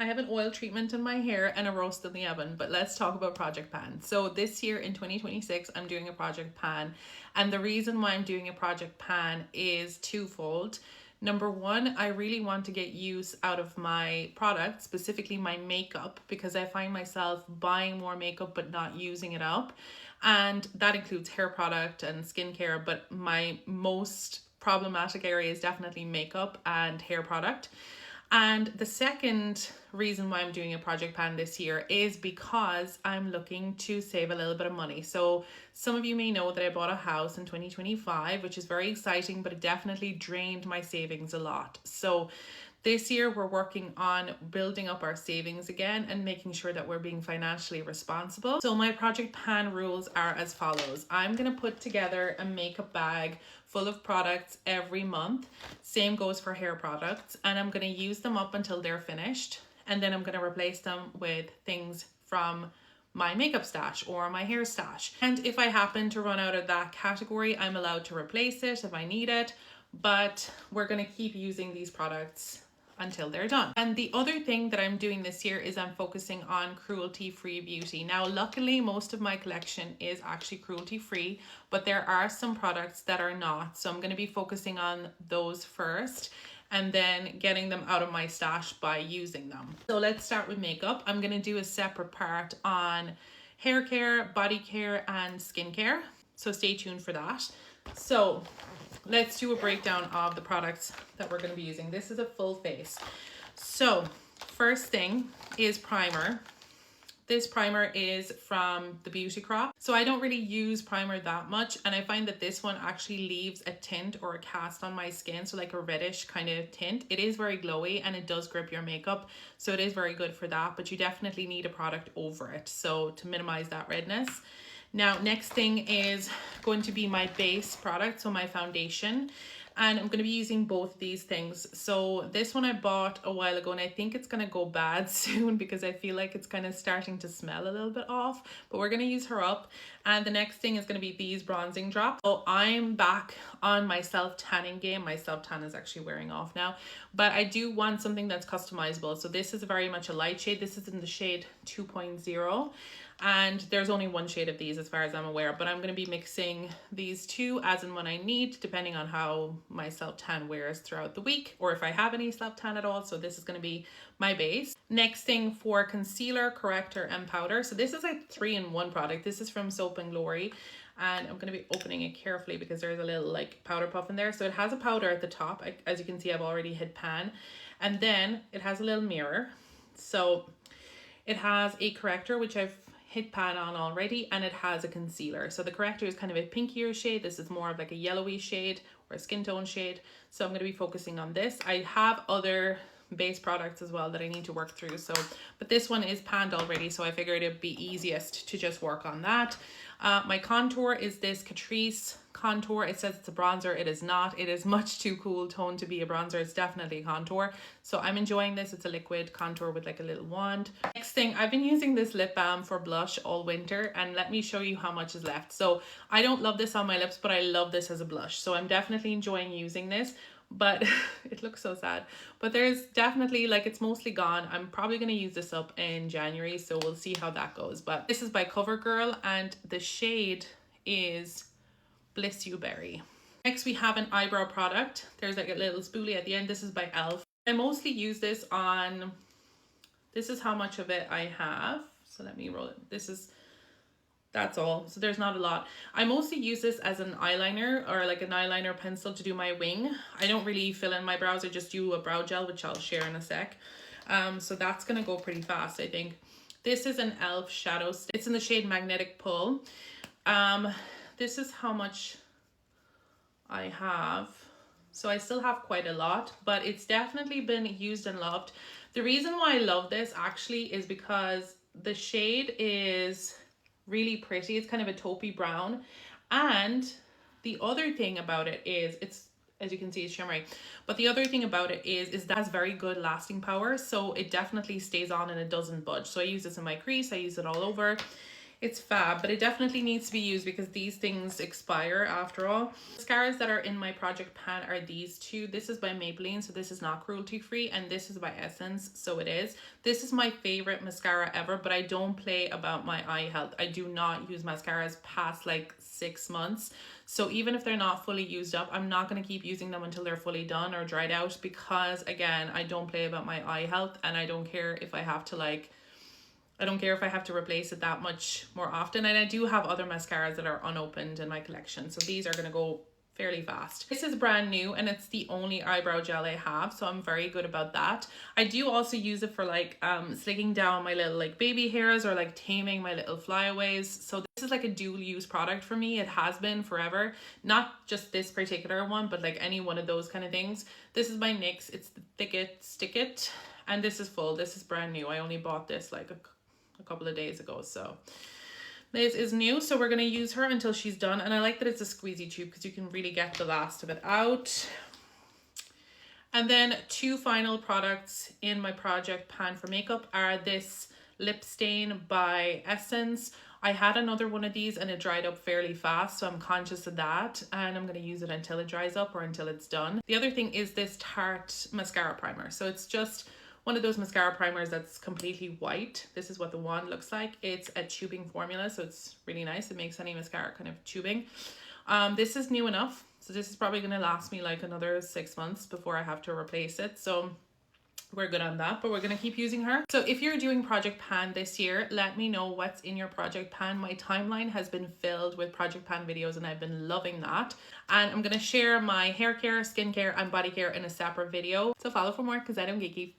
I have an oil treatment in my hair and a roast in the oven, but let's talk about Project Pan. So this year in 2026, I'm doing a Project Pan. And the reason why I'm doing a Project Pan is twofold. Number one, I really want to get use out of my products, specifically my makeup, because I find myself buying more makeup but not using it up. And that includes hair product and skincare, but my most problematic area is definitely makeup and hair product. And the second reason why I'm doing a Project Pan this year is because I'm looking to save a little bit of money. So some of you may know that I bought a house in 2025, which is very exciting, but it definitely drained my savings a lot. So this year we're working on building up our savings again and making sure that we're being financially responsible. So my Project Pan rules are as follows. I'm going to put together a makeup bag full of products every month. Same goes for hair products, and I'm going to use them up until they're finished, and then I'm going to replace them with things from my makeup stash or my hair stash. And if I happen to run out of that category, I'm allowed to replace it if I need it, but we're going to keep using these products until they're done. And the other thing that I'm doing this year is I'm focusing on cruelty-free beauty. Now, luckily, most of my collection is actually cruelty-free, but there are some products that are not. So I'm going to be focusing on those first and then getting them out of my stash by using them. So let's start with makeup. I'm going to do a separate part on hair care, body care, and skincare. So stay tuned for that. So let's do a breakdown of the products that we're going to be using. This is a full face. So first thing is primer. This primer is from the Beauty Crop. So I don't really use primer that much, and I find that this one actually leaves a tint or a cast on my skin, so like a reddish kind of tint. It is very glowy and it does grip your makeup, so it is very good for that, but you definitely need a product over it, so to minimize that redness. Now, next thing is going to be my base product, so my foundation. And I'm going to be using both these things. So this one I bought a while ago, and I think it's going to go bad soon because I feel like it's kind of starting to smell a little bit off. But we're going to use her up. And the next thing is going to be these bronzing drops. So I'm back on my self-tanning game. My self-tan is actually wearing off now. But I do want something that's customizable. So this is very much a light shade. This is in the shade 2.0. And there's only one shade of these as far as I'm aware, but I'm going to be mixing these two as and when I need, depending on how my self-tan wears throughout the week, or if I have any self-tan at all. So this is going to be my base. Next thing for concealer, corrector, and powder. So this is a 3-in-1 product. This is from Soap and Glory, and I'm going to be opening it carefully because there's a little like powder puff in there. So it has a powder at the top. As you can see, I've already hit pan, and then it has a little mirror. So it has a corrector, which I've hit pan on already, and it has a concealer. So the corrector is kind of a pinkier shade. This is more of like a yellowy shade or a skin tone shade. So I'm going to be focusing on this. I have other base products as well that I need to work through. So, but this one is panned already, so I figured it'd be easiest to just work on that. My contour is this Catrice contour. It says it's a bronzer. It is not. It is much too cool tone to be a bronzer. It's definitely a contour. So I'm enjoying this. It's a liquid contour with like a little wand. Next thing, I've been using this lip balm for blush all winter, and let me show you how much is left. So I don't love this on my lips, but I love this as a blush. So I'm definitely enjoying using this, but it looks so sad. But there's definitely, like, it's mostly gone. I'm probably going to use this up in January, so we'll see how that goes. But this is by CoverGirl, and the shade is Bliss You Berry. Next, we have an eyebrow product. There's like a little spoolie at the end. This is by e.l.f. I mostly use this on, this is how much of it I have. So let me roll it. That's all. So there's not a lot. I mostly use this as an eyeliner or like an eyeliner pencil to do my wing. I don't really fill in my brows. I just do a brow gel, which I'll share in a sec. So that's going to go pretty fast, I think. This is an e.l.f. shadow stick. It's in the shade Magnetic Pull. This is how much I have. So I still have quite a lot, but it's definitely been used and loved. The reason why I love this actually is because the shade is really pretty. It's kind of a taupey brown, and the other thing about it is it's, as you can see, it's shimmery, but the other thing about it is that it has very good lasting power, so it definitely stays on and it doesn't budge. So I use this in my crease, I use it all over. It's fab, but it definitely needs to be used because these things expire after all. Mascaras that are in my project pan are these two. This is by Maybelline, so this is not cruelty free, and this is by Essence, so it is. This is my favorite mascara ever, but I don't play about my eye health. I do not use mascaras past like 6 months. So even if they're not fully used up, I'm not going to keep using them until they're fully done or dried out, because again, I don't play about my eye health, and I don't care if I have to replace it that much more often. And I do have other mascaras that are unopened in my collection, so these are going to go fairly fast. This is brand new and it's the only eyebrow gel I have, so I'm very good about that. I do also use it for like slicking down my little like baby hairs or like taming my little flyaways. So this is like a dual use product for me. It has been forever, not just this particular one, but like any one of those kind of things. This is by NYX. It's the Thick It Stick It, and this is full. This is brand new. I only bought this like a couple of days ago, so this is new. So we're going to use her until she's done, and I like that it's a squeezy tube because you can really get the last of it out. And then two final products in my project pan for makeup are this lip stain by Essence. I had another one of these and it dried up fairly fast, so I'm conscious of that, and I'm going to use it until it dries up or until it's done. The other thing is this Tarte mascara primer. So it's just one of those mascara primers that's completely white. This is what the wand looks like. It's a tubing formula, so it's really nice. It makes any mascara kind of tubing. This is new enough, so this is probably going to last me like another 6 months before I have to replace it. So we're good on that, but we're going to keep using her. So if you're doing project pan this year, let me know what's in your project pan. My timeline has been filled with project pan videos and I've been loving that. And I'm going to share my hair care, skincare and body care in a separate video. So follow for more because I don't geeky.